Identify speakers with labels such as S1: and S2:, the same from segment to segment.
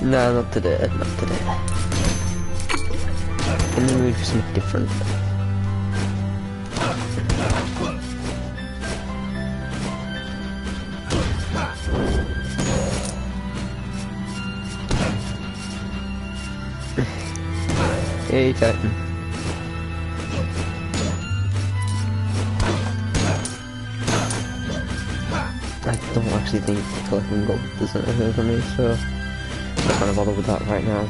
S1: No, not today, not today. In the mood for something different. Hey, Titan. I don't actually think collecting gold is anything for me, so I'm not gonna bother with that right now.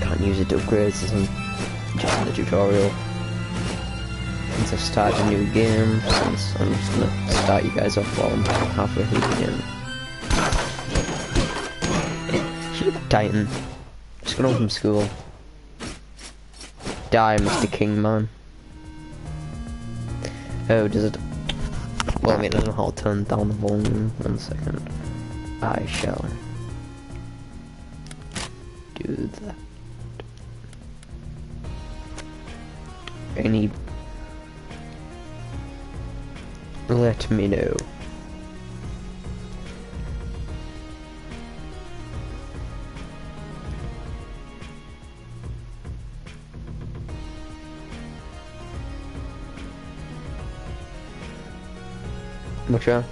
S1: Can't use it to upgrade since I'm just in the tutorial. Since I've started a new game, since I'm just gonna start you guys off while I'm halfway through the game. Shut up, Titan. Just got home from school. Die, Mr. King Man. Oh, does it? Well, I mean, I don't know how to turn down the volume. 1 second. I shall do that. Any? Let me know. Much Alright.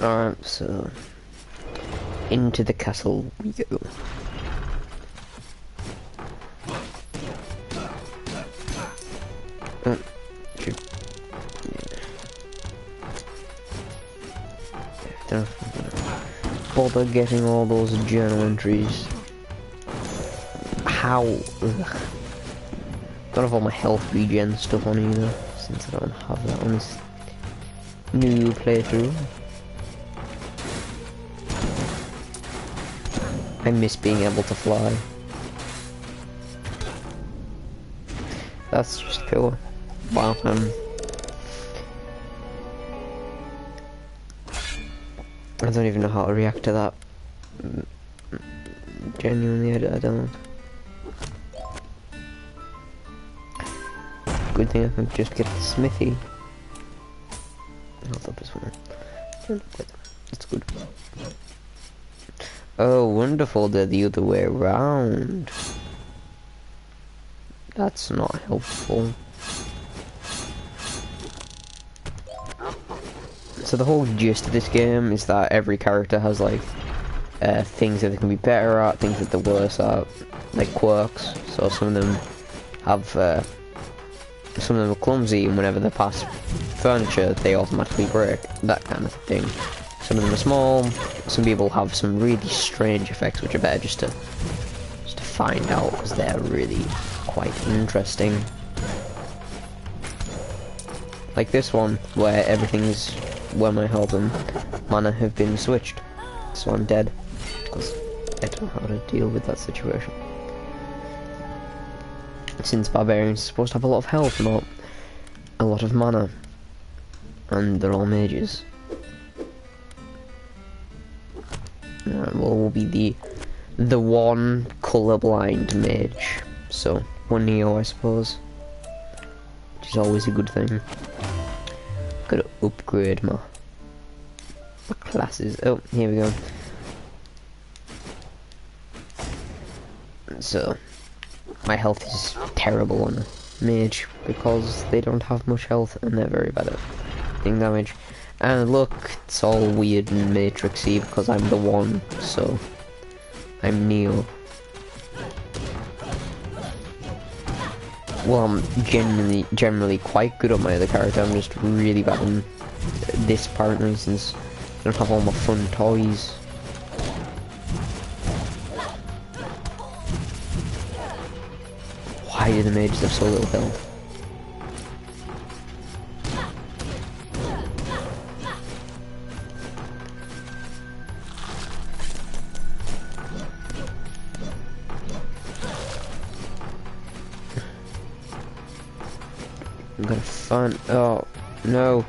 S1: Alright, so into the castle we go. Oh, shoot. Yeah. Don't bother getting all those journal entries. How? Ugh. Don't have all my health regen stuff on either, since I don't have that on this new playthrough. I miss being able to fly. That's just cool. Wow. I don't even know how to react to that. Genuinely, I don't. Good thing I can just get the smithy. Hold up this one. That's good. Oh, wonderful, they're the other way around. That's not helpful. So the whole gist of this game is that every character has like things that they can be better at, things that they're worse at, like quirks. So some of them have some of them are clumsy, and whenever they pass furniture, they automatically break. That kind of thing. Some of them are small. Some people have some really strange effects, which are better just to find out, because they're really quite interesting. Like this one, where everything's where my health and mana have been switched, so I'm dead because I don't know how to deal with that situation. Since barbarians are supposed to have a lot of health, not a lot of mana, and they're all mages. Well, we'll be the one colorblind mage, so one Neo, I suppose, which is always a good thing. Gotta upgrade my classes. Oh, here we go. So my health is terrible on a mage because they don't have much health and they're very bad at doing damage. And look, it's all weird and matrixy because I'm the one, so I'm Neo. Well, I'm generally quite good on my other character. I'm just really bad on this apparently, since I don't have all my fun toys. Why do the mages have so little health? I'm gonna find. Oh no!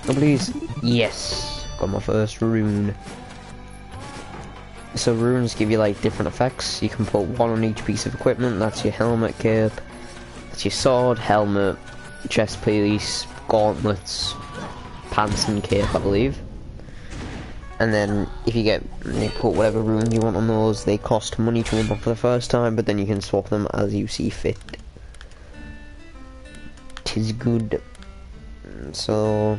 S1: Oh please! Yes, got my first rune. So runes give you like different effects. You can put one on each piece of equipment. That's your helmet, cape. That's your sword, helmet, chest piece, gauntlets, pants and cape, I believe. And then if you put whatever rune you want on those, they cost money to unlock for the first time, but then you can swap them as you see fit. 'Tis good. So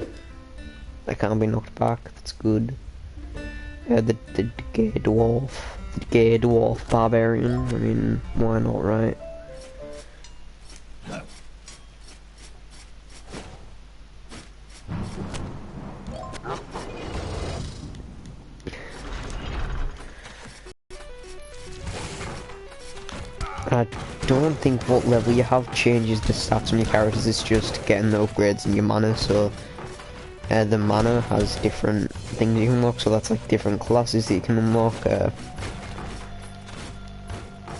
S1: I can't be knocked back. That's good. The gay dwarf barbarian. I mean, why not, right? I don't think what level you have changes the stats on your characters. It's just getting the upgrades in your mana. So the mana has different things you can unlock, so that's like different classes that you can unlock.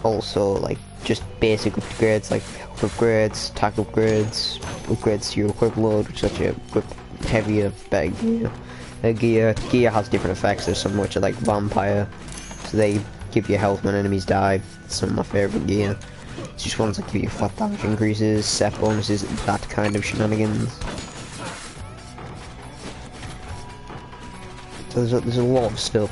S1: Also like just basic upgrades like health upgrades, attack upgrades, upgrades to your equip load, which lets you equip heavier, better gear. Gear has different effects. There's some which are like vampire, so they give you health when enemies die. Some of my favourite gear. It's just ones that give you flat damage increases, set bonuses, that kind of shenanigans. So there's a lot of stuff.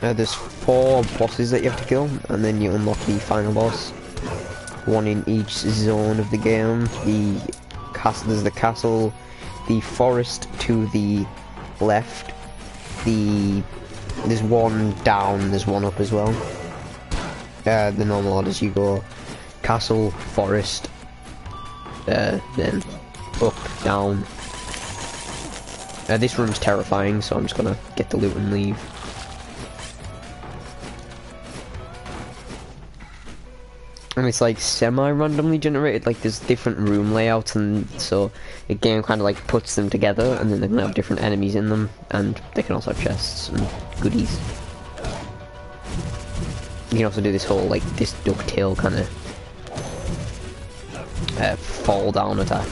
S1: There's 4 bosses that you have to kill, and then you unlock the final boss. One in each zone of the game. There's the castle, the forest to the left. There's one down, there's one up as well. The normal orders you go castle, forest, then up, down. This room's terrifying, so I'm just gonna get the loot and leave. And it's like semi-randomly generated, like there's different room layouts, and so the game kind of like puts them together, and then they can have different enemies in them, and they can also have chests and goodies. You can also do this whole like this ducktail kind of fall down attack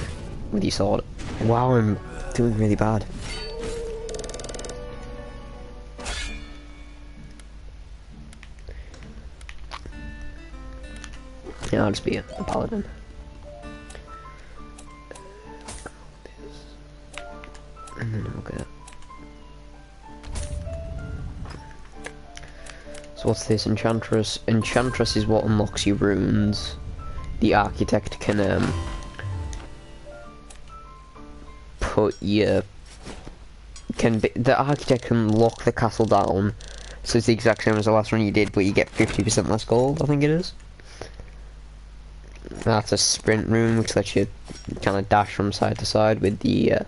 S1: with your sword. Wow, I'm doing really bad. Yeah, I'll just be a paladin. And then I'll get... So what's this? Enchantress. Enchantress is what unlocks your runes. The architect can put your... the architect can lock the castle down, so it's the exact same as the last one you did, but you get 50% less gold, I think it is. That's a sprint rune, which lets you kind of dash from side to side with the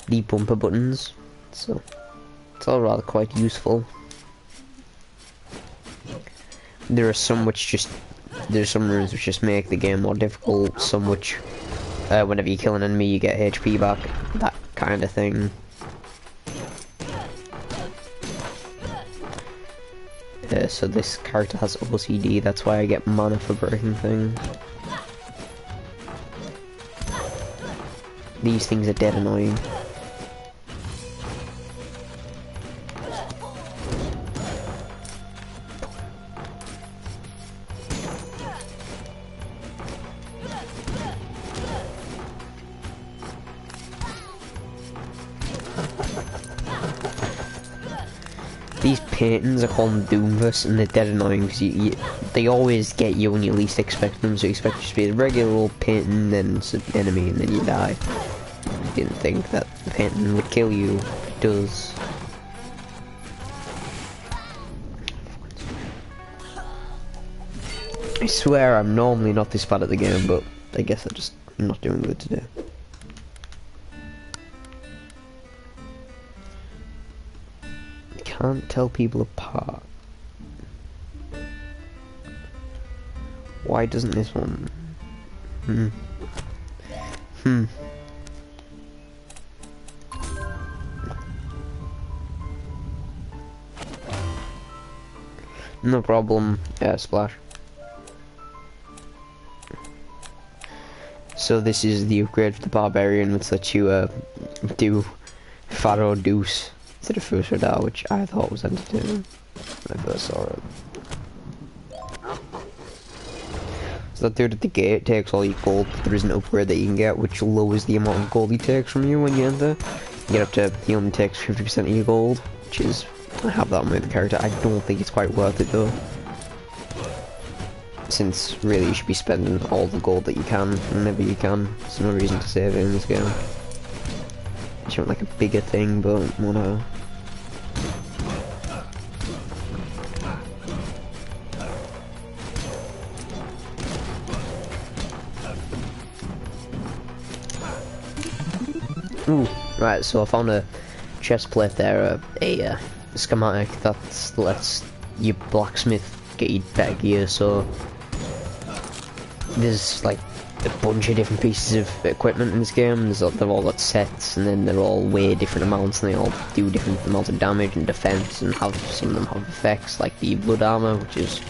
S1: bumper buttons. So it's all rather quite useful. There's some runes which just make the game more difficult. Some which, whenever you kill an enemy, you get HP back. That kind of thing. So this character has OCD. That's why I get mana for breaking things. These things are dead annoying. These paintings are called Doomverse, and they're dead annoying because they always get you when you least expect them. So you expect it to be a regular old painting, then it's an enemy, and then you die. I didn't think that the painting would kill you. It does. I swear I'm normally not this bad at the game, but I guess I'm not doing good today. Can't tell people apart. Why doesn't this one? No problem. Yeah, splash. So this is the upgrade for the Barbarian, which lets you do Pharaoh Deuce instead of First Radar, which I thought was entertaining when I first saw it. So that dude at the gate takes all your gold, but there is an upgrade that you can get which lowers the amount of gold he takes from you when you enter. You get up to, he only takes 50% of your gold, which is, I have that on my other character. I don't think it's quite worth it though. Since really you should be spending all the gold that you can whenever you can. There's no reason to save it in this game. It's not like a bigger thing, but whatever. Ooh, right, so I found a chest plate there, a schematic that lets your blacksmith get you better gear, so there's like a bunch of different pieces of equipment in this game. They've all got sets, and then they're all way different amounts, and they all do different amounts of damage and defense, and some of them have effects, like the blood armor, which is,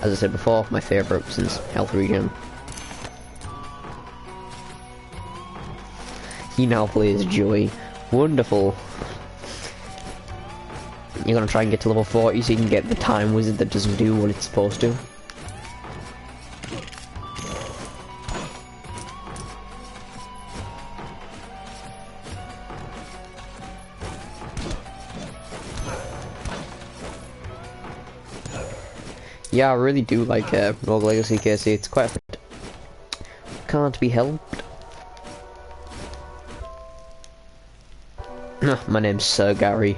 S1: as I said before, my favorite since health regen. He now plays Joey. Wonderful. You're gonna try and get to level 40 so you can get the time wizard that doesn't do what it's supposed to. Yeah, I really do like Rogue Legacy, KC. It's quite fun. Can't be helped. My name's Sir Gary.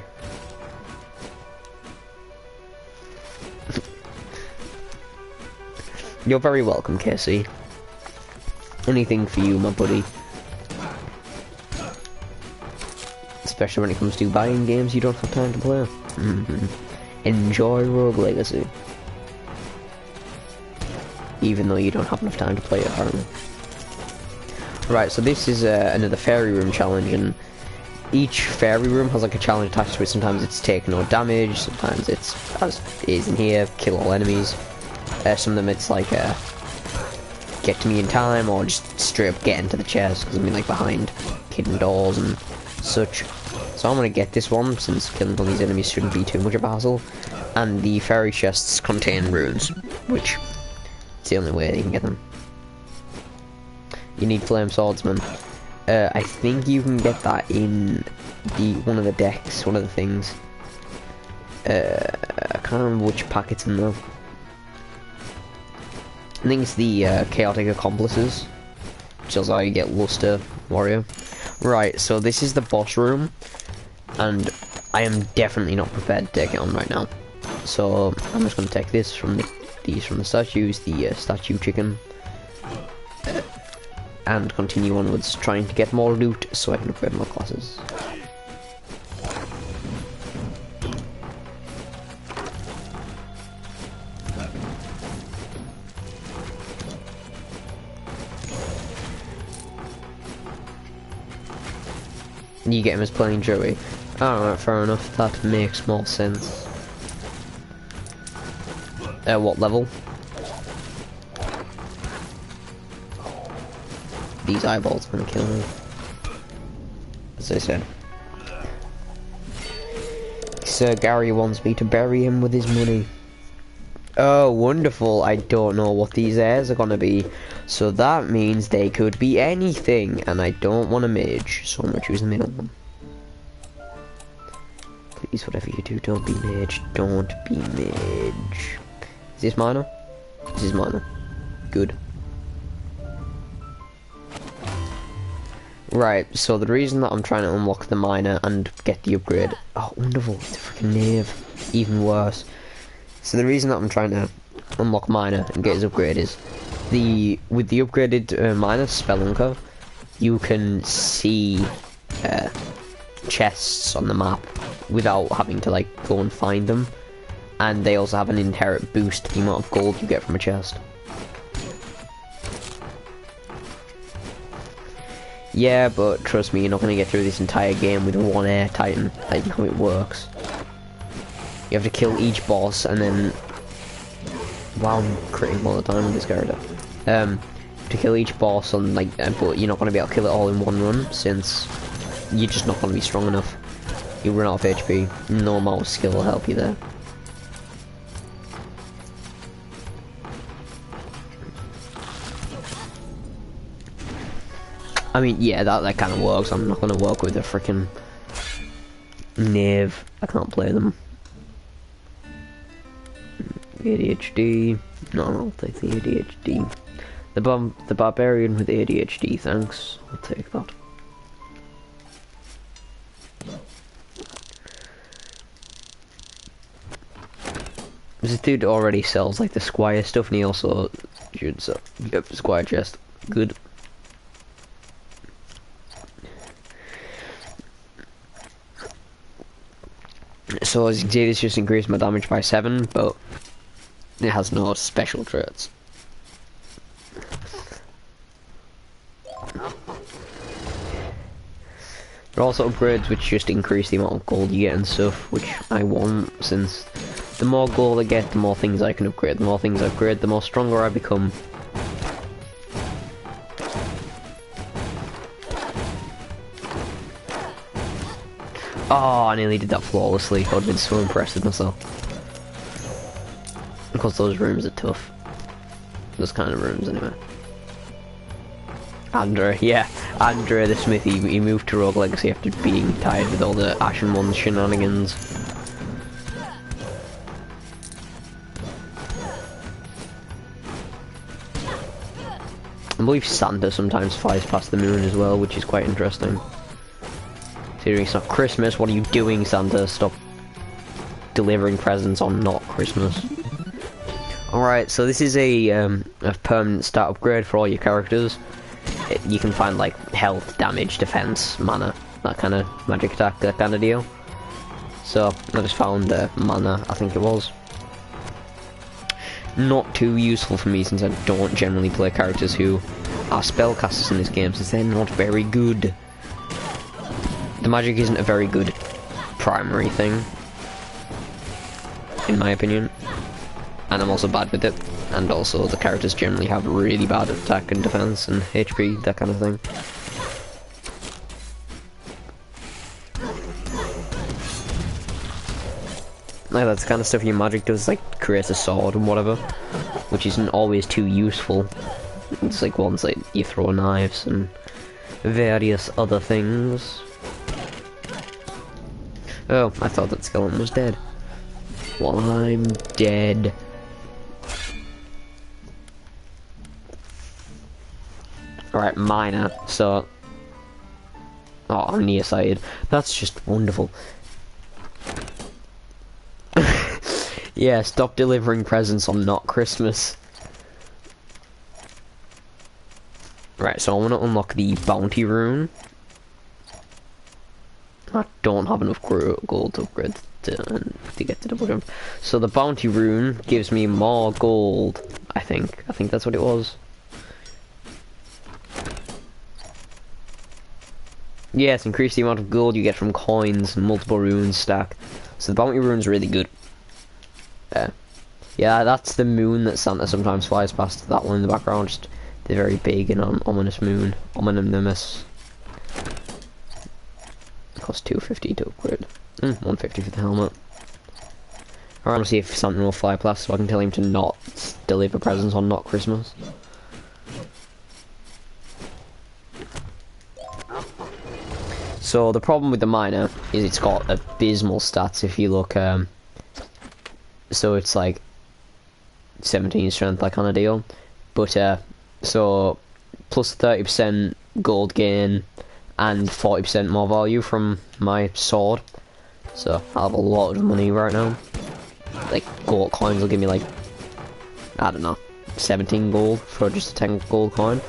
S1: You're very welcome, Casey. Anything for you, my buddy. Especially when it comes to buying games you don't have time to play. Enjoy Rogue Legacy. Even though you don't have enough time to play it, apparently. Right, so this is another fairy room challenge, and each fairy room has like a challenge attached to it. Sometimes it's take no damage, sometimes it's, as is in here, kill all enemies. Some of them it's like get to me in time, or just straight up get into the chest, because I mean like behind hidden doors and such. So I'm gonna get this one, since killing all these enemies shouldn't be too much of a hassle. And the fairy chests contain runes, which is the only way you can get them. You need flame swordsman. I think you can get that in one of the decks, one of the things. I can't remember which pack it's in though. I think it's the chaotic accomplices, which is how you get Luster Warrior. Right, so this is the boss room, and I am definitely not prepared to take it on right now. So I'm just going to take this from these from the statues, the statue chicken. And continue onwards, trying to get more loot so I can upgrade more classes. And you get him as playing Joey. Alright, fair enough, that makes more sense. What level? These eyeballs are gonna kill me. As I said. Sir Gary wants me to bury him with his money. Oh, wonderful. I don't know what these airs are gonna be. So that means they could be anything. And I don't want a mage, so I'm gonna choose the middle one. Please, whatever you do, don't be mage. Don't be mage. Is this minor? This is minor. Good. Right, so the reason that I'm trying to unlock the miner and get the upgrade... Oh, wonderful, it's a freaking knave. Even worse. So the reason that I'm trying to unlock miner and get his upgrade is... With the upgraded miner, Spelunker, you can see chests on the map without having to, like, go and find them. And they also have an inherent boost to the amount of gold you get from a chest. Yeah, but trust me, you're not going to get through this entire game with one air titan. That's not how it works. You have to kill each boss, and then... Wow, I'm critting all the time with this character. to kill each boss on like, but you're not going to be able to kill it all in one run since you're just not going to be strong enough. You run out of HP. No amount of skill will help you there. I mean, yeah, that kind of works. I'm not going to work with a freaking knave. I can't play them. ADHD. No, I'll take the ADHD. The barbarian with ADHD, thanks. I'll take that. This dude already sells like the squire stuff, and he also should sell. Yep, squire chest. Good. So as you can see, this just increased my damage by 7, but it has no special traits. There are also upgrades which just increase the amount of gold you get and stuff, which I want, since the more gold I get, the more things I can upgrade. The more things I upgrade, the more stronger I become. Oh, I nearly did that flawlessly. I would have been so impressed with myself. Because those rooms are tough. Those kind of rooms, anyway. Andre, yeah. Andre the Smith, he moved to Rogue Legacy after being tired with all the Ashen One's shenanigans. I believe Santa sometimes flies past the moon as well, which is quite interesting. Considering it's not Christmas, what are you doing, Santa? Stop delivering presents on not Christmas. Alright, so this is a permanent stat upgrade for all your characters. You can find like health, damage, defense, mana, that kind of magic attack, that kind of deal. So I just found mana, I think it was. Not too useful for me since I don't generally play characters who are spellcasters in this game, since they're not very good. The magic isn't a very good primary thing, in my opinion. And I'm also bad with it. And also the characters generally have really bad attack and defense and HP, that kind of thing. Like that's the kind of stuff your magic does, like create a sword and whatever, which isn't always too useful. It's like ones like you throw knives and various other things. Oh, I thought that skeleton was dead. Well, I'm dead. Alright, miner, so... Oh, I'm nearsighted. That's just wonderful. Yeah, stop delivering presents on not Christmas. Right, so I want to unlock the bounty rune. I don't have enough gold to upgrade to get to double jump. So the bounty rune gives me more gold, I think. I think that's what it was. Yes, increase the amount of gold you get from coins, multiple runes stack. So the bounty rune's really good. Yeah, that's the moon that Santa sometimes flies past. That one in the background, just the very big and ominous moon. Ominous. It costs 250 to upgrade. 150 for the helmet. I want to see if Santa will fly past so I can tell him to not deliver presents on not Christmas. So the problem with the miner is it's got abysmal stats if you look, so it's like 17 strength, that kind of deal. But so plus 30% gold gain and 40% more value from my sword. So I have a lot of money right now. Like gold coins will give me like, I don't know, 17 gold for just a 10 gold coin.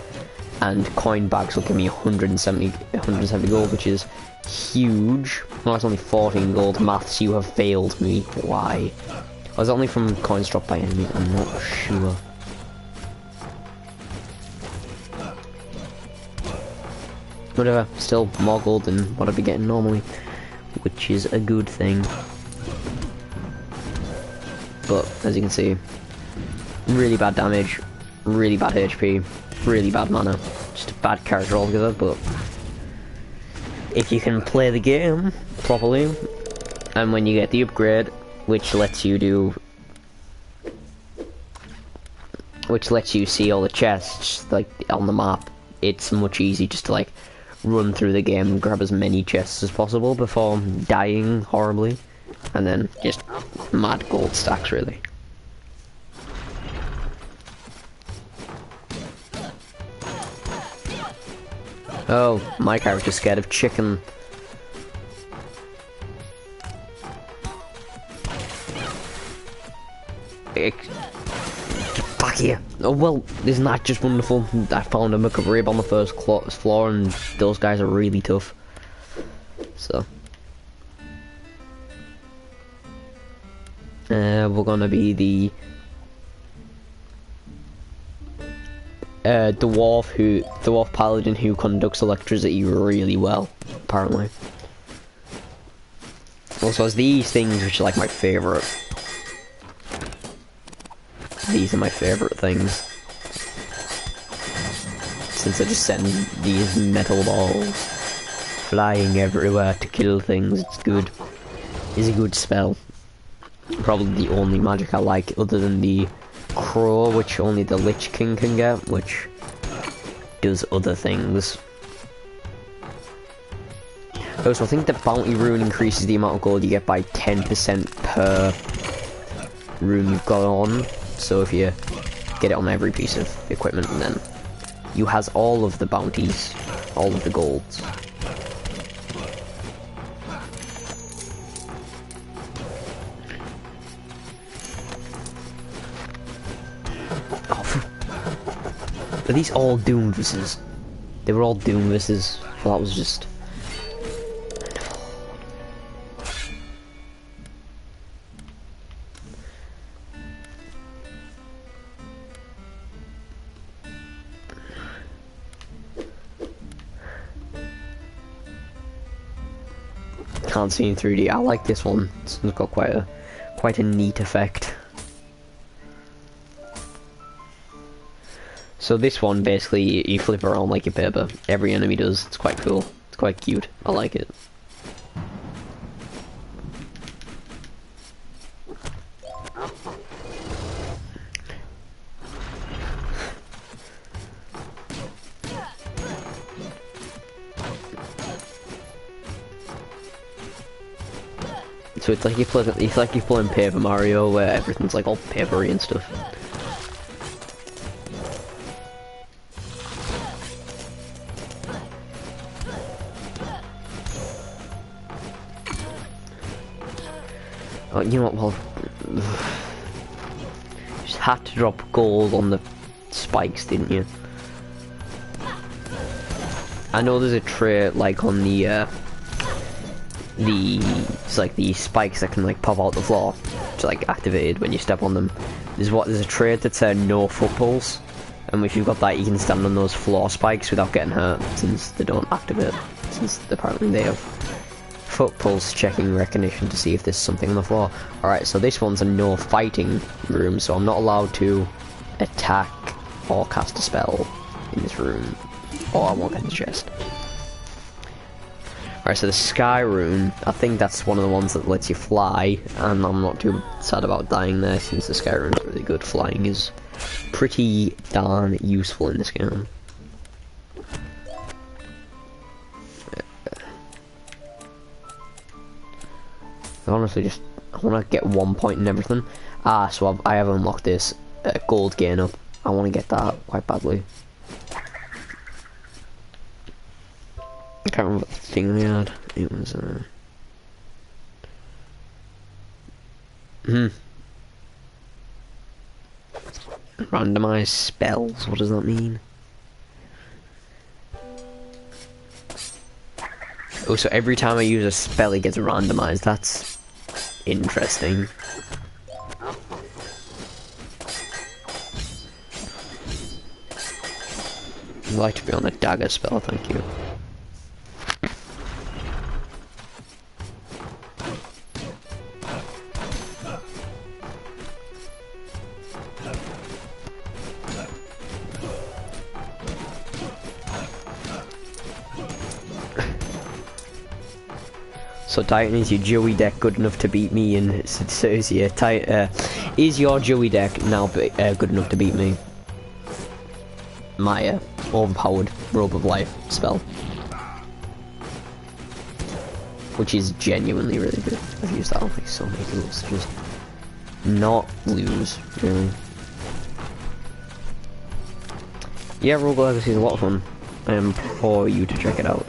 S1: And coin bags will give me 170 gold, which is huge. Well, it's only 14 gold. Maths, you have failed me. Why? Was it only from coins dropped by enemies? I'm not sure. Whatever, still more gold than what I'd be getting normally, which is a good thing. But, as you can see, really bad damage, really bad HP, really bad mana. Just a bad character altogether, but if you can play the game properly, and when you get the upgrade, which lets you see all the chests, like, on the map, it's much easier just to, like, run through the game and grab as many chests as possible before dying horribly, and then just mad gold stacks, really. Oh, my character's scared of chicken. Back here. Oh well, isn't that just wonderful? I found a McRib on the first floor, and those guys are really tough. So we're gonna be the dwarf paladin who conducts electricity really well, apparently. Also has these things, which are like my favourite. These are my favourite things, since I just send these metal balls flying everywhere to kill things. It's good. It's a good spell. Probably the only magic I like, other than the crow, which only the Lich King can get, which does other things. Also, I think the bounty rune increases the amount of gold you get by 10% per rune you've got on. So if you get it on every piece of equipment, and then you has all of the bounties, all of the golds. Are these all Doomvises? They were all Doomvises. Well, that was just... Can't see in 3D. I like this one. It's got quite a neat effect. So this one, basically, you flip around like your paper. Every enemy does. It's quite cool. It's quite cute. I like it. So it's like you're playing Paper Mario, where everything's like all papery and stuff. Oh, you know what? Well, just had to drop gold on the spikes, didn't you? I know there's a trait like on it's like the spikes that can like pop out the floor. It's like activated when you step on them. There's a trait that says no foot pulse, and if you've got that, you can stand on those floor spikes without getting hurt, since they don't activate. Since apparently they have foot pulse checking recognition to see if there's something on the floor. Alright, so this one's a no fighting room, so I'm not allowed to attack or cast a spell in this room, or I won't get the chest. Alright, so the Sky Rune, I think that's one of the ones that lets you fly, and I'm not too sad about dying there, since the Sky Rune's really good. Flying is pretty darn useful in this game. I honestly I want to get 1 point and everything. So I have unlocked this gold gain up. I want to get that quite badly. I can't remember what the thing we had. It was randomized spells. What does that mean? Oh, so every time I use a spell it gets randomized. That's interesting. I'd like to be on a dagger spell, thank you. So Titan, is your Joey deck good enough to beat me? And it says here, is your Joey deck now good enough to beat me? My overpowered Robe of Life spell. Which is genuinely really good. I've used that on like so many tools to just not lose, really. Yeah, Rogue Legacy is a lot of fun. I implore you to check it out.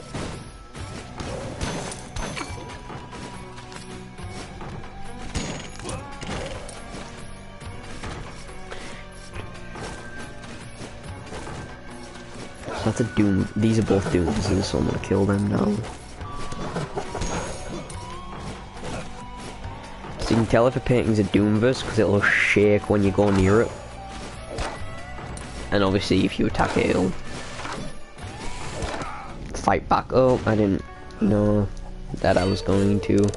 S1: That's a Doom. These are both Dooms, so I'm gonna kill them now. So you can tell if a painting's a Doomverse because it'll shake when you go near it. And obviously if you attack it, it'll fight back. Oh, I didn't know that I was going to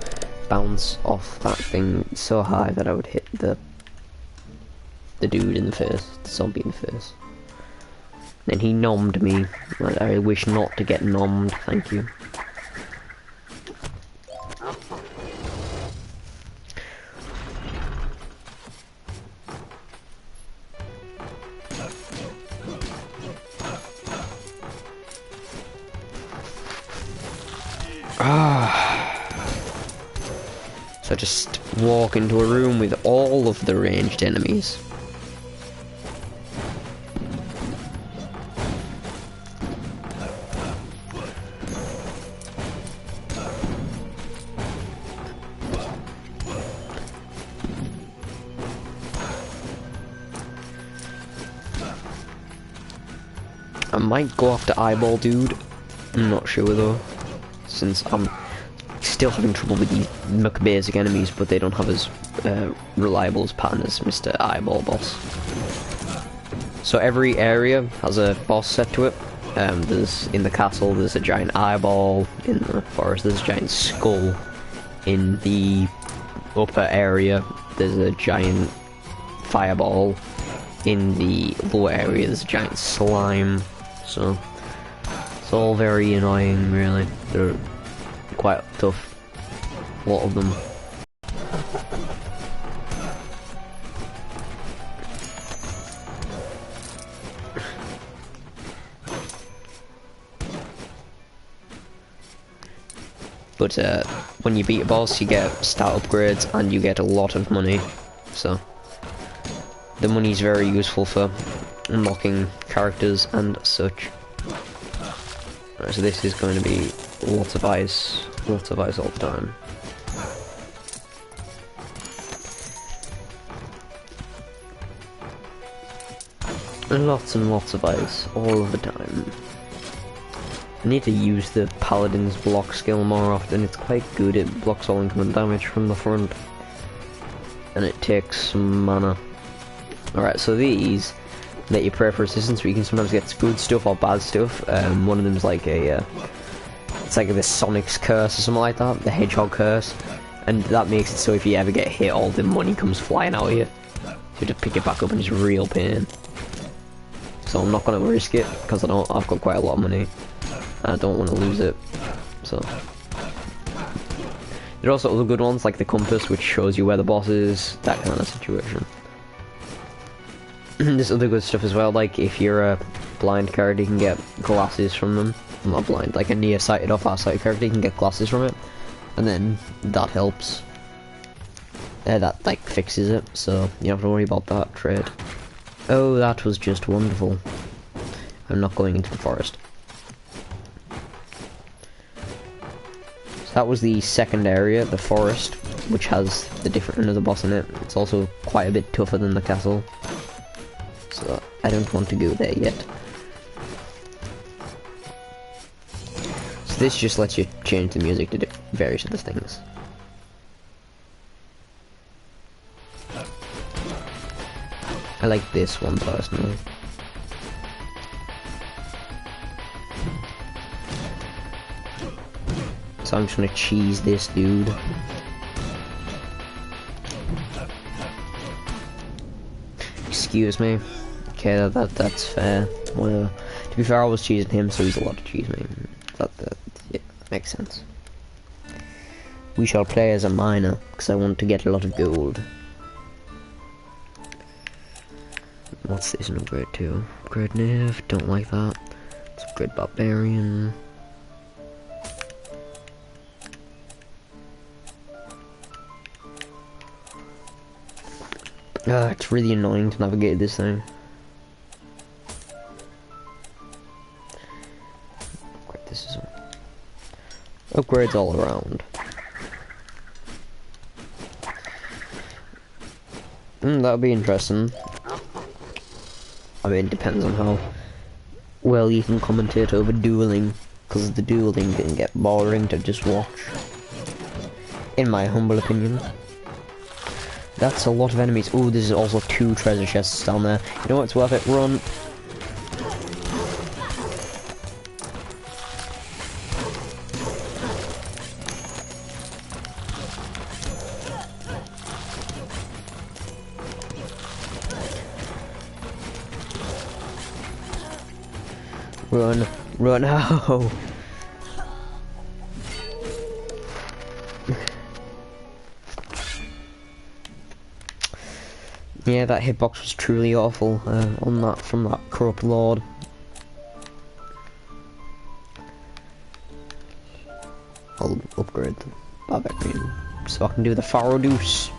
S1: bounce off that thing so high that I would hit the dude in the face, the zombie in the face. Then he nommed me. I wish not to get nommed, thank you. So just walk into a room with all of the ranged enemies. I might go after Eyeball Dude. I'm not sure though, since I'm still having trouble with these basic enemies, but they don't have as reliable as pattern as Mr. Eyeball Boss. So every area has a boss set to it. There's in the castle, there's a giant eyeball. In the forest, there's a giant skull. In the upper area, there's a giant fireball. In the lower area, there's a giant slime. So it's all very annoying, really. They're quite tough. A lot of them. But when you beat a boss, you get stat upgrades and you get a lot of money. So the money's very useful for unlocking characters and such. Right, so this is going to be lots of ice all the time. And lots of ice all the time. I need to use the Paladin's block skill more often. It's quite good. It blocks all incoming damage from the front. And it takes some mana. Alright, so these let you pray for assistance, but you can sometimes get good stuff or bad stuff. One of them's like a it's like the Sonic's curse or something like that, the Hedgehog curse, and that makes it so if you ever get hit, all the money comes flying out of you. So you have to pick it back up, and it's real pain. So I'm not gonna risk it because I've got quite a lot of money. I don't want to lose it. So there are also other good ones like the compass, which shows you where the boss is, that kind of situation. There's other good stuff as well, like if you're a blind character, you can get glasses from them. I'm not blind, like a nearsighted or farsighted character, you can get glasses from it, and then that helps. That like fixes it, so you don't have to worry about that trade. Oh, that was just wonderful. I'm not going into the forest. So that was the second area, the forest, which has another boss in it. It's also quite a bit tougher than the castle. So I don't want to go there yet. So this just lets you change the music to do various other things. I like this one personally. So I'm just gonna cheese this dude. Excuse me. Okay, that's fair. Whatever. To be fair, I was cheesing him, so he's allowed to cheese me. Yeah, makes sense. We shall play as a miner, because I want to get a lot of gold. What's this in upgrade to? Upgrade Nav, don't like that. Let's upgrade Barbarian. It's really annoying to navigate this thing. Upgrade this as well. Upgrades all around. That would be interesting. I mean, it depends on how well you can commentate over dueling, because the dueling can get boring to just watch. In my humble opinion. That's a lot of enemies. Oh, there's also 2 treasure chests down there. You know what, it's worth it. Run. Run. Run. Oh. Yeah, that hitbox was truly awful on that from that corrupt lord. I'll upgrade the Barbarian so I can do the Pharaoh Deuce,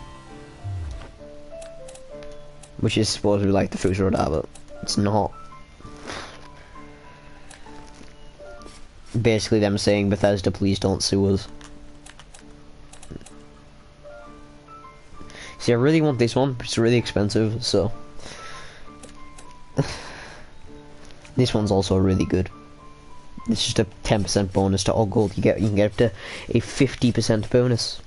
S1: which is supposed to be like the Future Radar, but it's not. Basically them saying, Bethesda, please don't sue us. See, I really want this one, but it's really expensive, so... This one's also really good. It's just a 10% bonus to all gold you get. You can get up to a 50% bonus.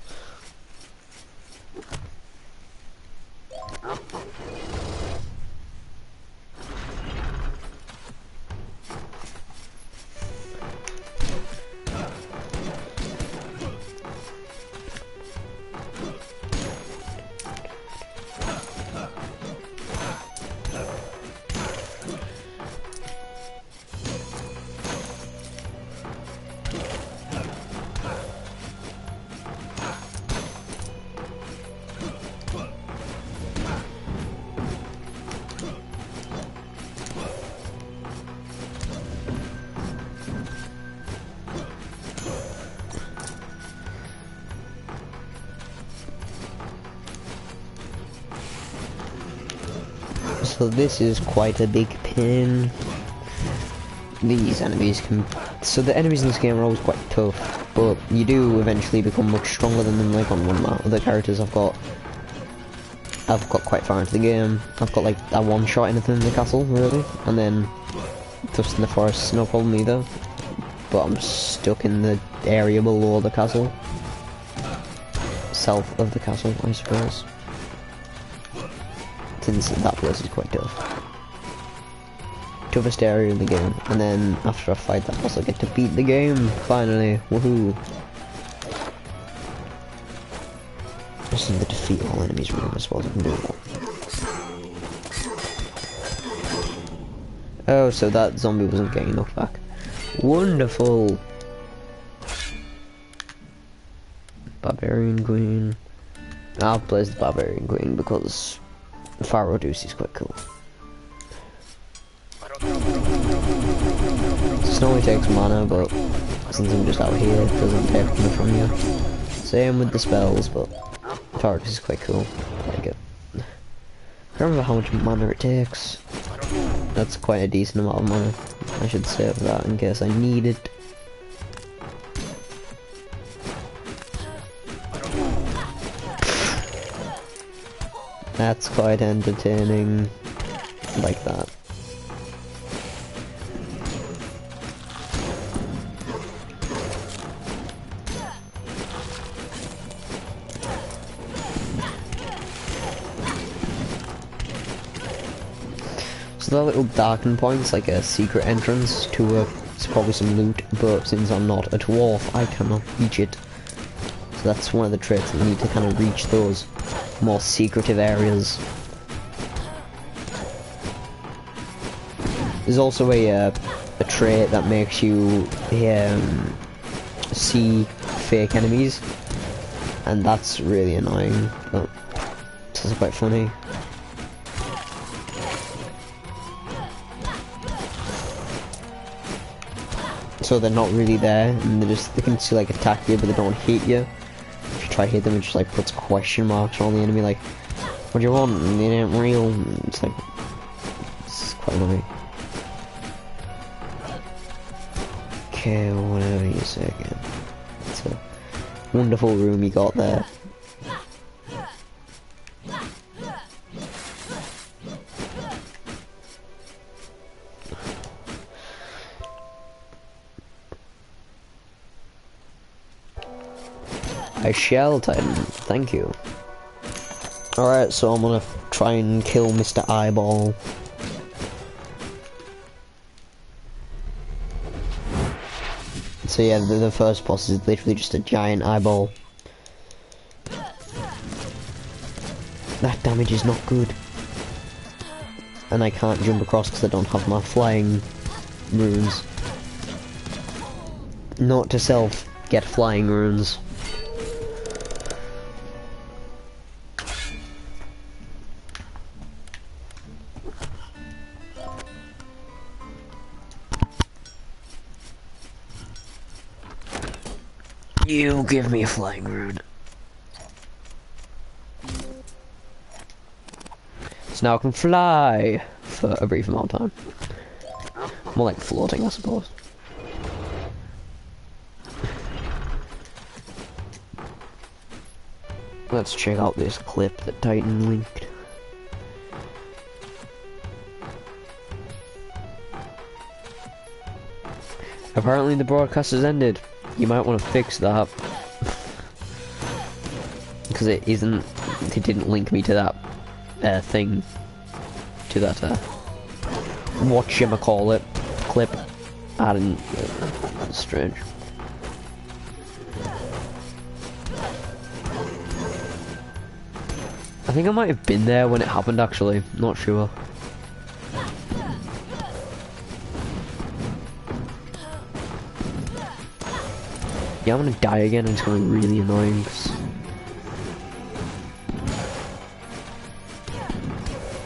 S1: So this is quite a big pin. These enemies can... So the enemies in this game are always quite tough, but you do eventually become much stronger than them, like on one of my other characters I've got quite far into the game. I've got like a one-shot anything in the castle, really, and then just in the forest, no problem either. But I'm stuck in the area below the castle. South of the castle, I suppose. Since that place is quite tough. Toughest area in the game, and then after I fight that boss I get to beat the game, finally, woohoo. Just in the defeat all enemies room, I suppose I can do that. Oh, so that zombie wasn't getting knocked back. Wonderful! Barbarian Queen. I'll place the Barbarian Queen because Pharaoh Deuce is quite cool. It only takes mana, but since I'm just out here, it doesn't take mana from you. Same with the spells, but Pharaoh Deuce is quite cool. I like it. I don't remember how much mana it takes. That's quite a decent amount of mana. I should save that in case I need it. That's quite entertaining, like that. So that little darkened point's like a secret entrance to it's probably some loot, but since I'm not a dwarf, I cannot reach it. So that's one of the traits that you need to kind of reach those more secretive areas. There's also a trait that makes you see fake enemies, And that's really annoying, but it's also quite funny. So they're not really there, and they can still like attack you, but they don't hit you. If you try to hit them, it just like puts question marks on the enemy, like, what do you want? And they ain't real. And it's like, it's quite annoying. Okay, whatever you say again. It's a wonderful room you got there. I shall, Titan. Thank you. Alright, so I'm gonna try and kill Mr. Eyeball. So yeah, the first boss is literally just a giant eyeball. That damage is not good. And I can't jump across because I don't have my flying runes. Note to self, get flying runes. You give me a flying rune. So now I can fly for a brief amount of time. More like floating, I suppose. Let's check out this clip that Titan linked. Apparently the broadcast has ended. You might want to fix that. Because it didn't link me to that thing. To that whatchamacallit clip. I didn't, that's strange. I think I might have been there when it happened actually, not sure. Yeah, I'm gonna die again and it's gonna be really annoying.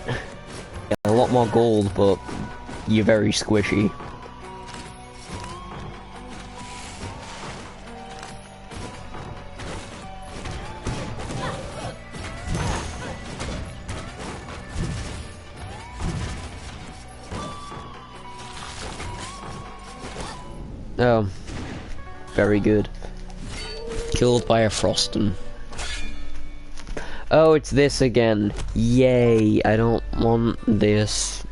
S1: Yeah, a lot more gold, but you're very squishy. Oh, very good. Killed by a Froston. Oh, it's this again. Yay, I don't want this.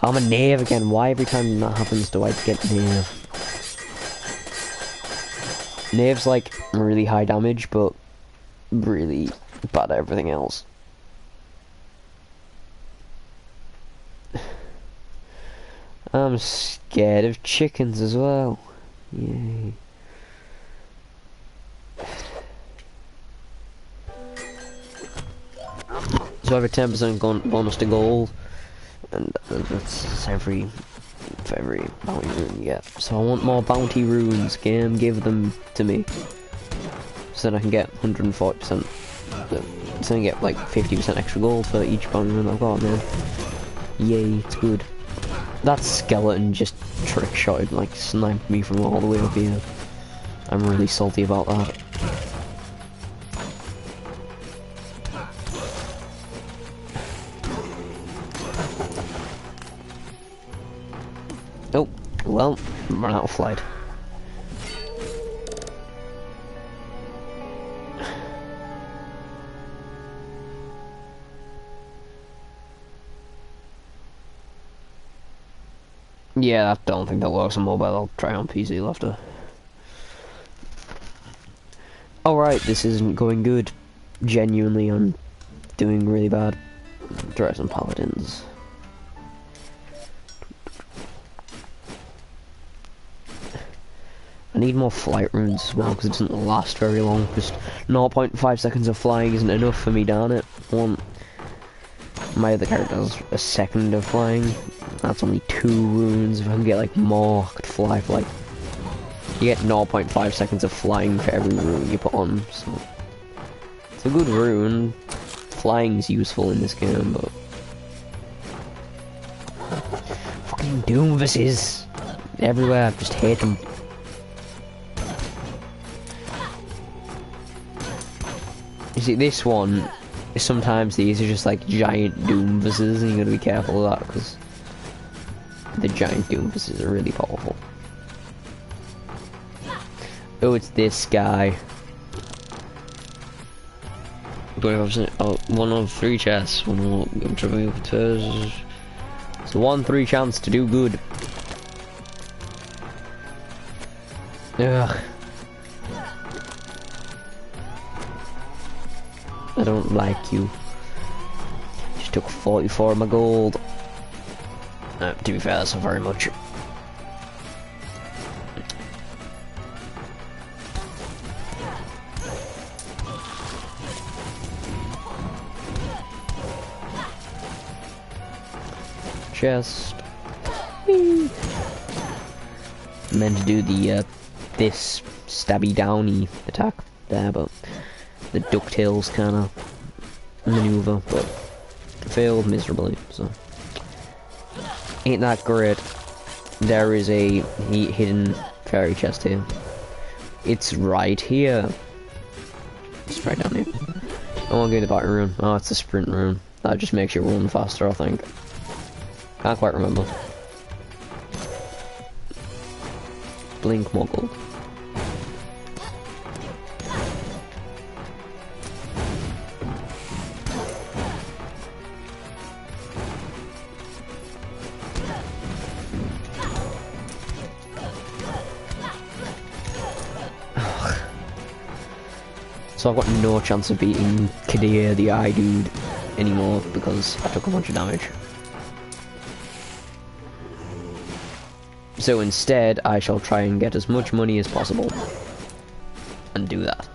S1: I'm a knave again. Why every time that happens do I get knave? Knave's like really high damage, but really bad at everything else. I'm scared of chickens as well. Yay. So I have a 10% bonus to gold, and that's for every bounty rune you get. So I want more bounty runes. Game, give them to me, so then I can get 140%. So I can get like 50% extra gold for each bounty rune I've got. Man, yay, it's good. That skeleton just trick shotted, like sniped me from all the way up here. I'm really salty about that. Oh, well, run out of flight. Yeah, I don't think that works on mobile. I'll try on PC after. Alright, this isn't going good. Genuinely, I'm doing really bad. Try some paladins. I need more flight runes as well, because it doesn't last very long. Just 0.5 seconds of flying isn't enough for me, darn it. My other character has a second of flying. That's only 2 runes. If I can get like more, I could fly for like You get 0.5 seconds of flying for every rune you put on, so... It's a good rune. Flying's useful in this game, but... Fucking Doomvises! Everywhere, I just hate them. You see, this one, sometimes these are just like giant Doomvises, and you gotta be careful of that, because the giant Doomvises are really powerful. Oh, it's this guy. Oh, 1 of 3 chests. It's a 1-3 chance to do good. Ugh. I don't like you. Just took 44 of my gold. To be fair, that's not very much. Chest. Whee. I meant to do the this stabby downy attack there, but the DuckTales kind of maneuver, but failed miserably. So ain't that great. There is a hidden fairy chest here. It's right here. It's right down here. I want to go to the battle rune. Oh, it's a sprint rune. That just makes you run faster, I think. Can't quite remember. Blink Moggle. So I've got no chance of beating Kadir the Eye Dude anymore because I took a bunch of damage. So instead, I shall try and get as much money as possible. And do that.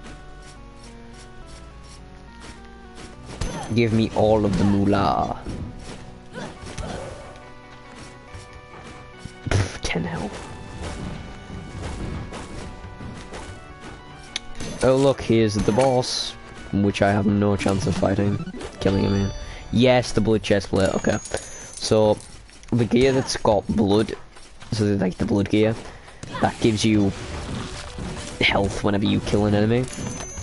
S1: Give me all of the moolah. 10 health. Oh look, here's the boss, which I have no chance of fighting. Killing him in. Yes, the blood chest plate, okay. So, the gear that's got blood, so like the blood gear, that gives you health whenever you kill an enemy,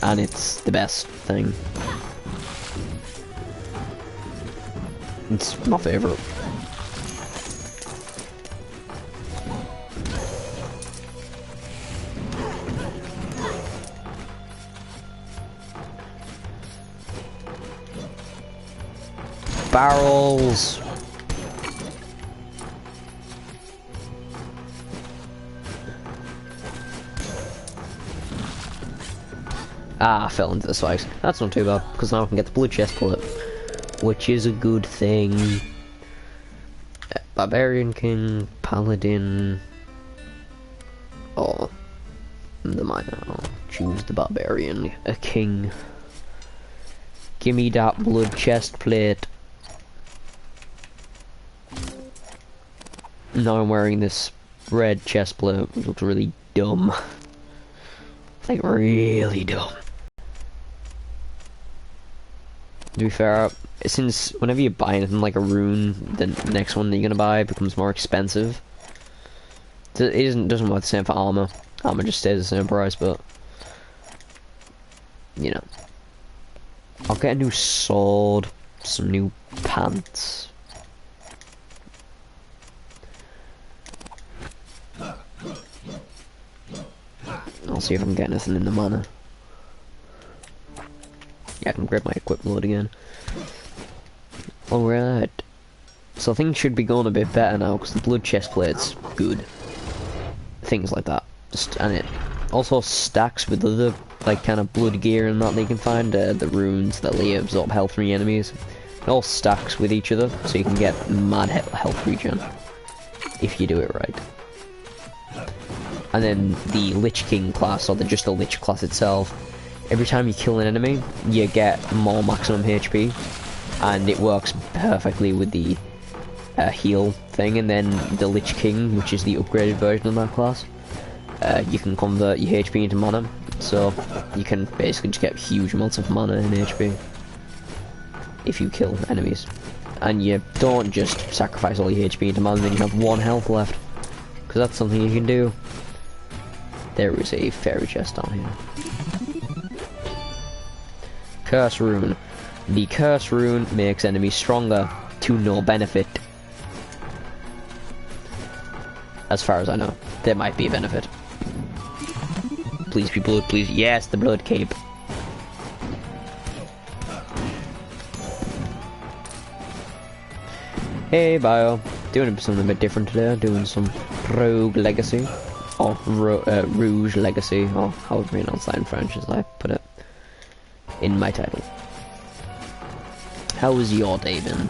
S1: and it's the best thing. It's my favourite. Barrels! Ah, I fell into the spikes. That's not too bad, because now I can get the blue chest plate, which is a good thing. Barbarian King, Paladin, or the Miner. I'll choose the Barbarian King. Gimme that blood chest plate. Now I'm wearing this red chest plate. It looks really dumb. Like really dumb. To be fair, since whenever you buy anything like a rune, the next one that you're gonna buy becomes more expensive. It doesn't work the same for armor. Armor just stays the same price, but you know. I'll get a new sword, some new pants. I'll see if I can get anything in the manor. Yeah, I can grab my equipment load again. Alright. So things should be going a bit better now, because the blood chest plate's good. Things like that. And it also stacks with other, like, kind of blood gear and that you can find. The runes that absorb health from your enemies. It all stacks with each other, so you can get mad health regen. If you do it right. And then the Lich King class, or just the Lich class itself, every time you kill an enemy, you get more maximum HP, and it works perfectly with the heal thing. And then the Lich King, which is the upgraded version of that class, you can convert your HP into mana, so you can basically just get huge amounts of mana and HP if you kill enemies. And you don't just sacrifice all your HP into mana and then you have 1 health left, because that's something you can do. There is a fairy chest down here. Curse rune. The curse rune makes enemies stronger to no benefit. As far as I know, there might be a benefit. Please be blood, please. Yes, the blood cape. Hey, Bio. Doing something a bit different today. Doing some Rogue Legacy. Or Rouge Legacy. Or however you pronounce that in French, as I put it in my title. How was your day been?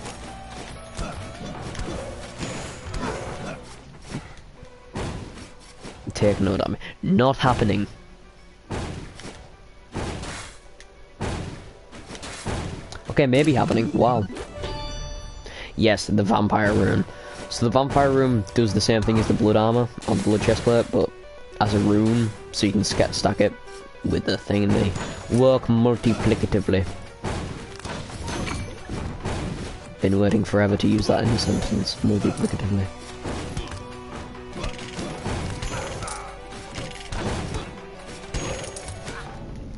S1: Take note of me. Not happening. Okay, maybe happening. Wow. Yes, the vampire rune. So the vampire rune does the same thing as the blood armor on the blood chestplate, but as a rune, so you can stack it with the thing, and they work multiplicatively. Been waiting forever to use that in a sentence, multiplicatively.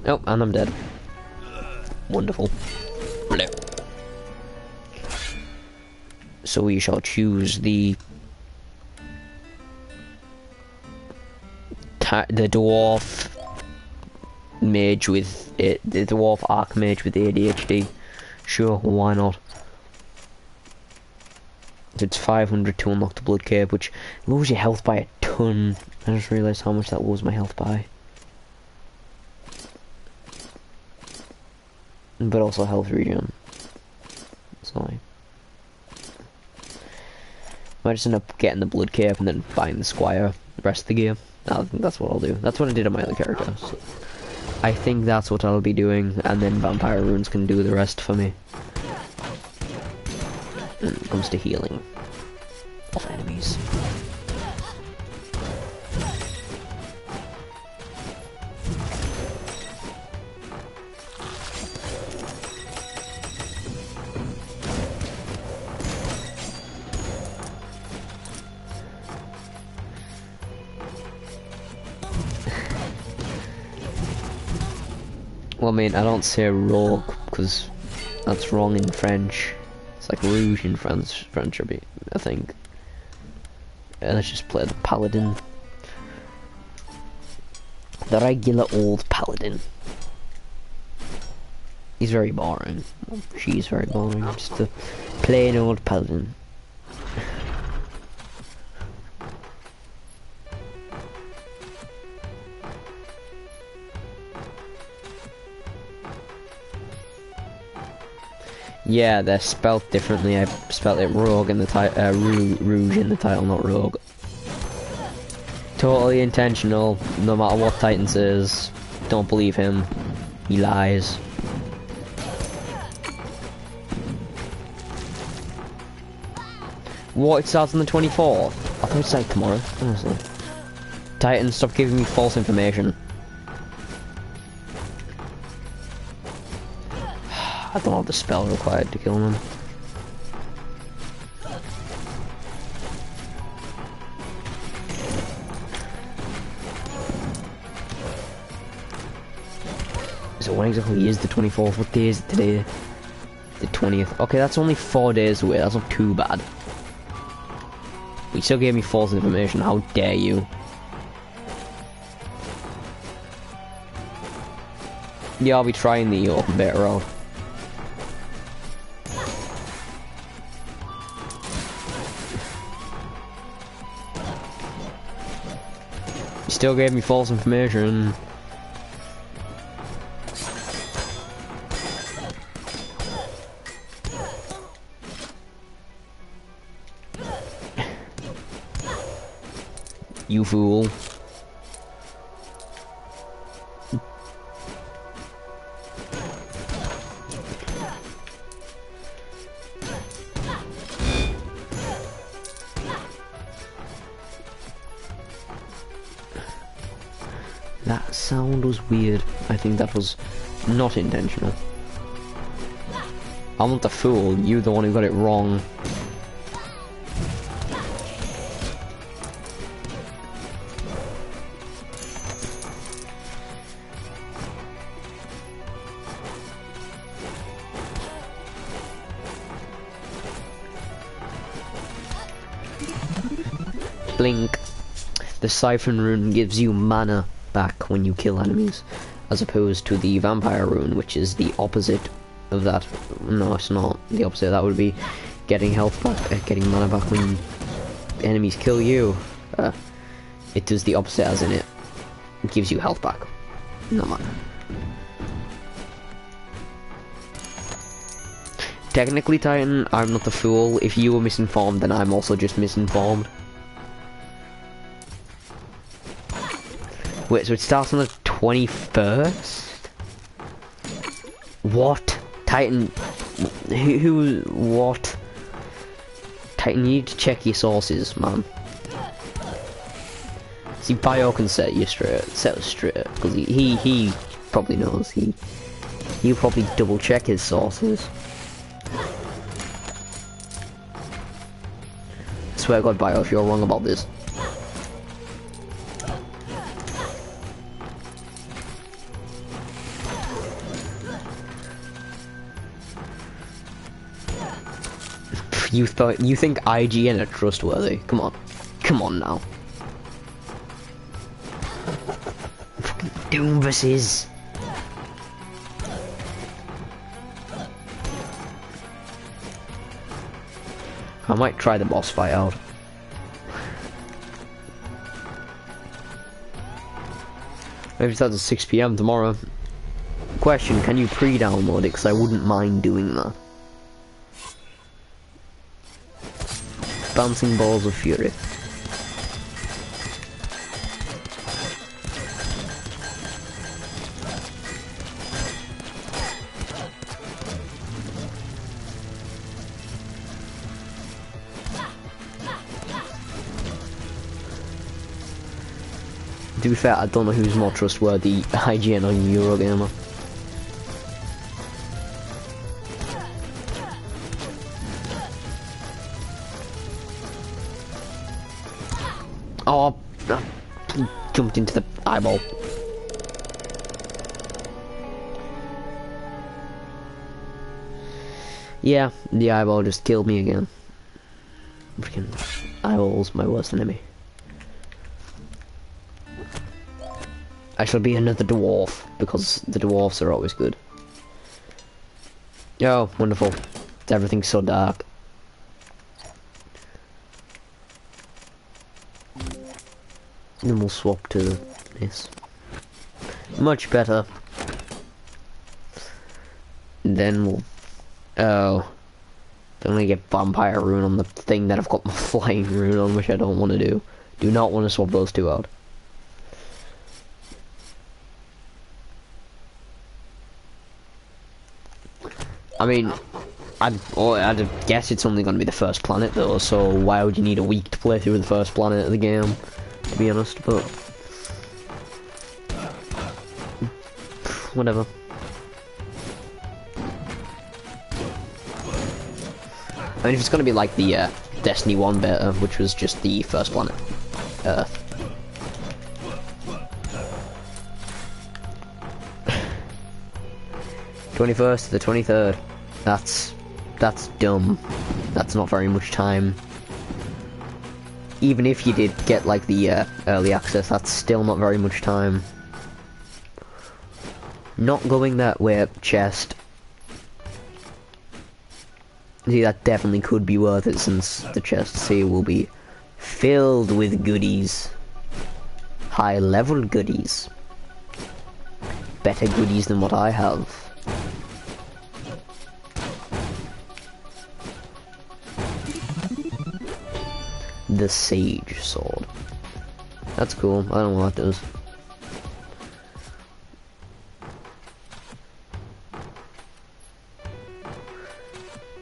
S1: Oh, and I'm dead. Wonderful. Blue. So we shall choose the dwarf mage with it, the dwarf archmage with ADHD. Sure, why not? It's 500 to unlock the blood cape, which lowers your health by a ton. I just realised how much that lowers my health by. But also health regen. So I might just end up getting the blood cape and then buying the squire the rest of the game. I think that's what I'll do. That's what I did on my other character. So I think that's what I'll be doing, and then vampire runes can do the rest for me. When it comes to healing of enemies. Well, I mean, I don't say rogue because that's wrong in French. It's like rouge in French, I think. Let's just play the paladin. The regular old paladin. He's very boring. She's very boring. Just a plain old paladin. Yeah, they're spelt differently. I spelled it rogue in the title, rouge in the title, not rogue. Totally intentional, no matter what Titan says. Don't believe him. He lies. What, it starts on the 24th? I thought it started tomorrow, honestly. Titan, stop giving me false information. I don't have the spell required to kill them. So when exactly is the 24th? What day is it today? The 20th. Okay, that's only 4 days away. That's not too bad. You still gave me false information. How dare you? Yeah, I'll be trying the open beta route. Still gave me false information. You fool. sound was weird. I think that was not intentional. I'm not the fool, you the one who got it wrong. Blink. The Siphon Rune gives you mana back when you kill enemies, as opposed to the Vampire Rune, which is the opposite of that. No, it's not the opposite. That would be getting health back, getting mana back when enemies kill you. It does the opposite, as in it gives you health back, not mana. Technically, Titan, I'm not the fool. If you were misinformed, then I'm also just misinformed. Wait, so it starts on the 21st? What? Titan... what? Titan, you need to check your sources, man. See, Bio can set us straight, because he probably knows. He'll probably double check his sources. I swear to God, Bio, if you're wrong about this. You think IGN are trustworthy? Come on now. Fucking Doombuses. I might try the boss fight out. Maybe it starts at 6 PM tomorrow. Question, can you pre-download it? Because I wouldn't mind doing that. Bouncing Balls of Fury. To be fair, I don't know who's more trustworthy, IGN or Eurogamer. Oh, jumped into the eyeball. Yeah, the eyeball just killed me again. Freaking eyeball's my worst enemy. I shall be another dwarf, because the dwarfs are always good. Oh, wonderful. Everything's so dark. Then we'll swap to this. Much better. Then we'll... oh. Then we get Vampire Rune on the thing that I've got my Flying Rune on, which I don't want to do. Do not want to swap those two out. I mean, I'd guess it's only going to be the first planet though, so why would you need a week to play through the first planet of the game, to be honest, but... whatever. I mean, if it's going to be like the Destiny 1 beta, which was just the first planet, Earth. '21st to the 23rd. That's dumb. That's not very much time. Even if you did get like the early access, that's still not very much time. Not going that way, chest. See, that definitely could be worth it, since the chests here will be filled with goodies. High level goodies. Better goodies than what I have. The Sage Sword. That's cool. I don't know what that does.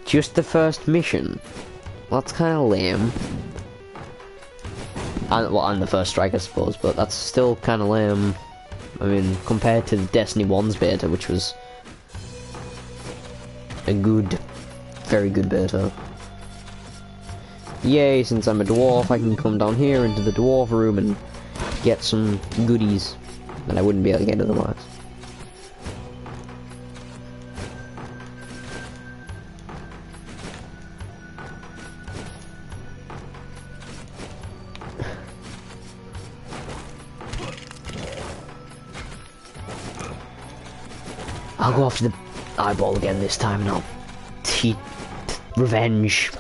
S1: Just the first mission. Well, that's kind of lame. And, well, and the first strike, I suppose, but that's still kind of lame. I mean, compared to the Destiny 1's beta, which was a good, very good beta. Yay, since I'm a dwarf, I can come down here into the dwarf room and get some goodies that I wouldn't be able to get otherwise. I'll go after the eyeball again this time and I'll revenge.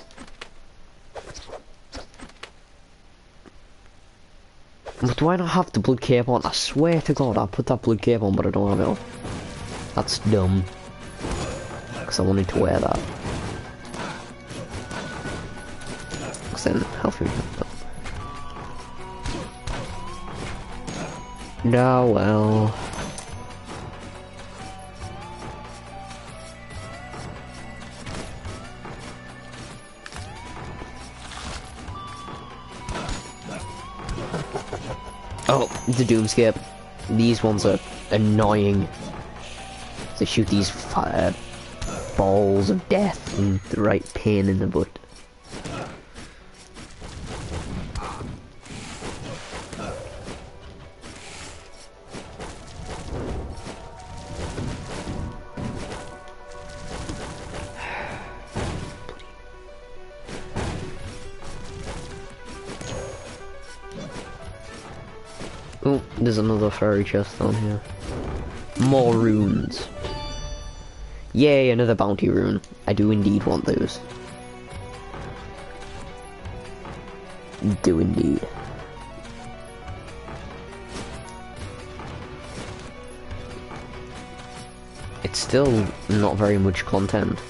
S1: But do I not have the blood cape on? I swear to God I put that blood cape on, but I don't have it on. That's dumb. Because I wanted to wear that. Because then health regen. No, well. Oh, the Doomscape. These ones are annoying. They shoot these fire balls of death and the right pain in the butt. Oh, there's another fairy chest on here. More runes. Yay, another bounty rune. I do indeed want those. Do indeed. It's still not very much content.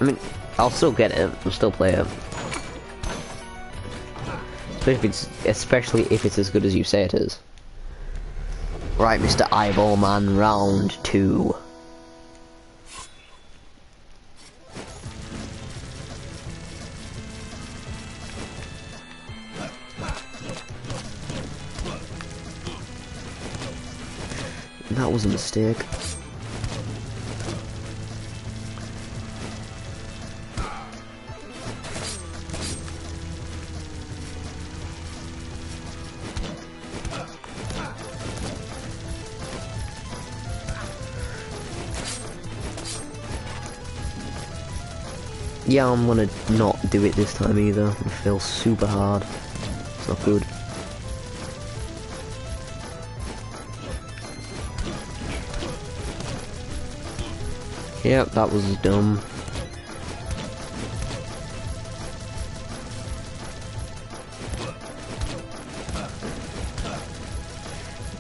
S1: I mean, I'll still get it. I'll still play it. Especially if it's as good as you say it is. Right, Mr. Eyeball Man, round 2. That was a mistake. Yeah, I'm gonna not do it this time either. It feels super hard. It's not good. Yep, that was dumb.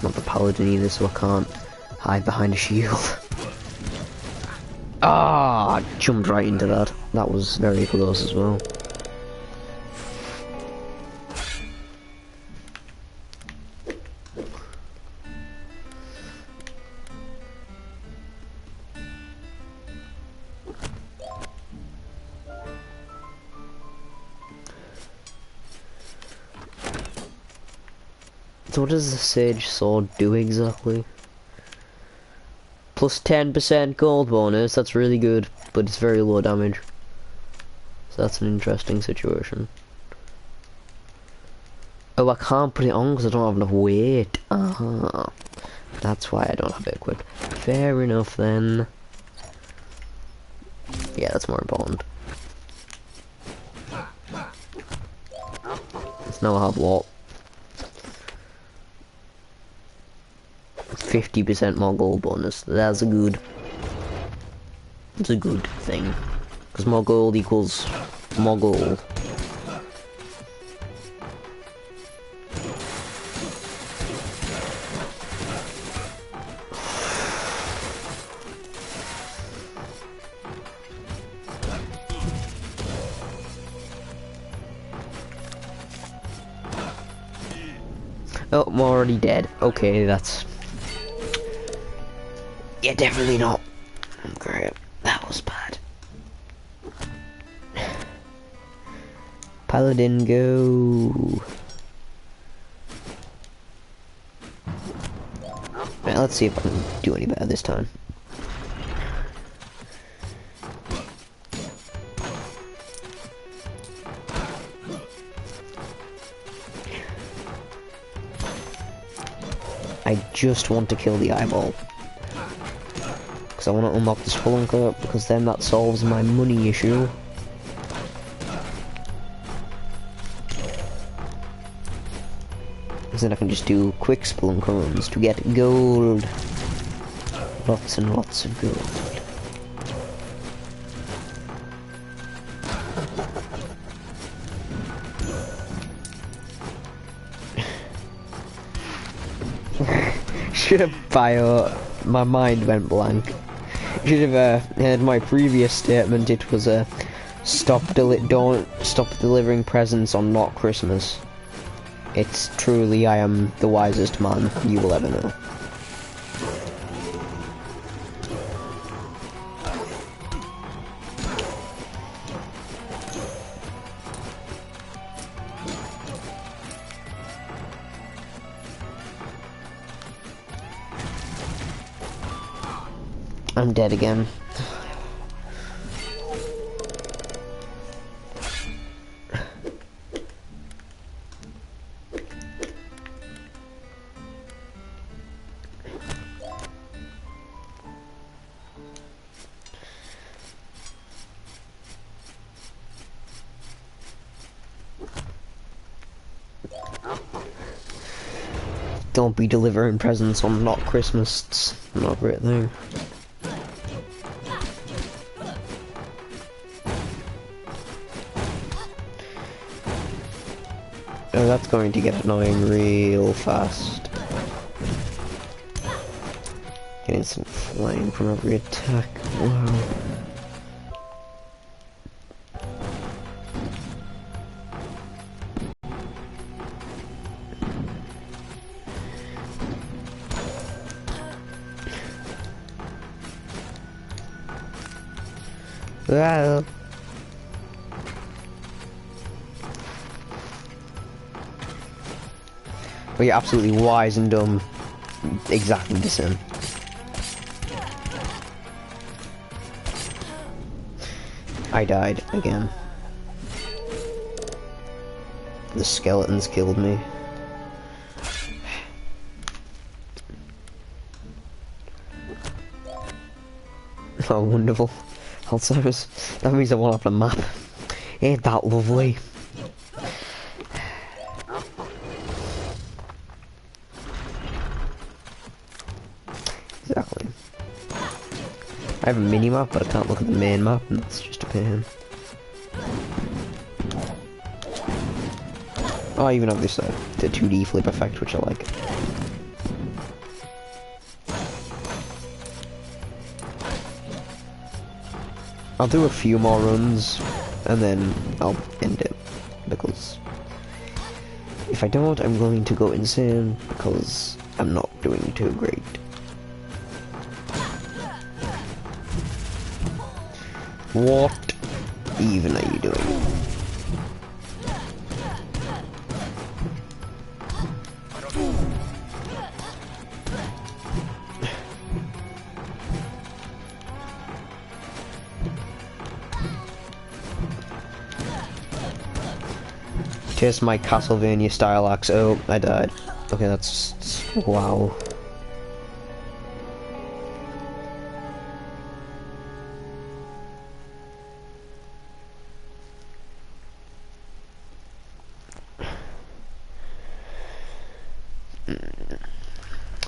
S1: Not the paladin either, so I can't hide behind a shield. Ah, I jumped right into that. That was very close as well. So what does the Sage Sword do exactly? Plus 10% gold bonus, that's really good, but it's very low damage. So that's an interesting situation. Oh, I can't put it on because I don't have enough weight. Ah, that's why I don't have it equipped. Fair enough then. Yeah, that's more important. Let's now have what? 50% more gold bonus. That's a good. It's a good thing. Because more gold equals more gold. Oh, I'm already dead. Okay, that's... Yeah, definitely not. Great. That was bad. Paladin, go. Right, let's see if I can do any better this time. I just want to kill the eyeball. Because I want to unlock the spelunker, because then that solves my money issue. Because then I can just do quick spelunker runs to get gold. Lots and lots of gold. Should have my mind went blank. Should have heard my previous statement. It was don't stop delivering presents on not Christmas. It's truly, I am the wisest man you will ever know. I'm dead again. Don't be delivering presents on not Christmas. It's not a great thing. Oh, that's going to get annoying real fast. Get instant flame from every attack. Wow. Well. Well, you're absolutely wise and dumb. Exactly the same. I died again. The skeletons killed me. Oh, wonderful. Alzheimer's. That means I won't have the map. Ain't that lovely? Exactly. I have a mini-map, but I can't look at the main map, and that's just a pain. Oh, I even have this, the 2D flip effect, which I like. I'll do a few more runs, and then I'll end it, because if I don't, I'm going to go insane, because I'm not doing too great. What even are you doing? Test my Castlevania style axe. Oh, I died. Okay, that's... wow.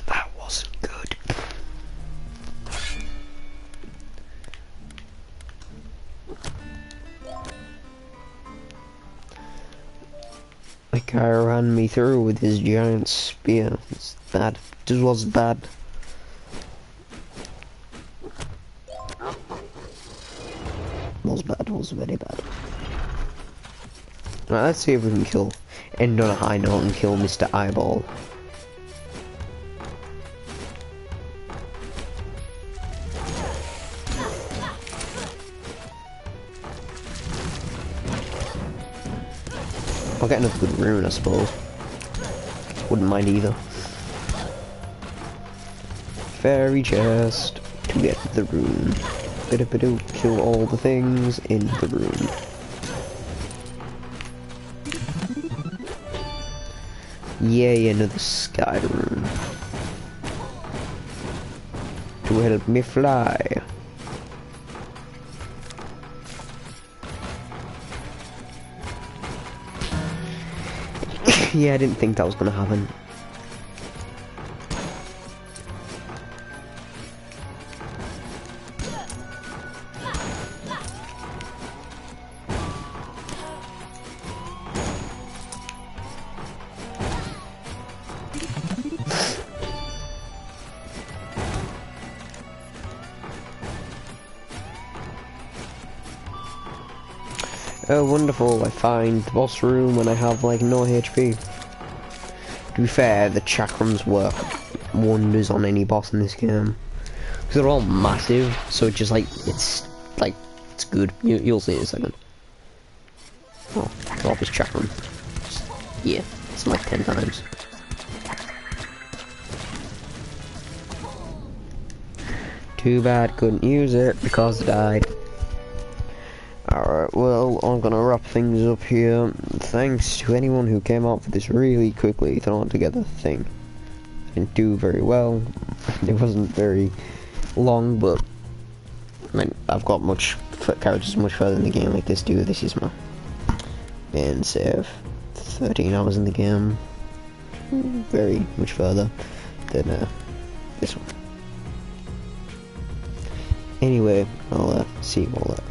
S1: That wasn't good. The guy ran me through with his giant spear. It's bad. This was bad. Was bad. Was very bad. Right, let's see if we can end on a high note and kill Mr. Eyeball. I'll get another good rune, I suppose. Wouldn't mind either. fairy chest to get the rune. Bidapidoo, kill all the things in the room. Yay, another sky rune. To help me fly. Yeah, I didn't think that was gonna happen. Oh, wonderful, I find the boss room when I have, like, no HP. To be fair, the chakrams work wonders on any boss in this game. Because they're all massive, so it's just, like, it's good. You'll see in a second. Oh, drop his chakram. Yeah, it's like 10 times. Too bad, couldn't use it because I died. Alright, well, I'm gonna wrap things up here. Thanks to anyone who came up with this really quickly thrown together thing. I didn't do very well. It wasn't very long, but I mean, I've got characters much further in the game like this do. This is my main save. 13 hours in the game. Very much further than this one. Anyway, I'll see you all later.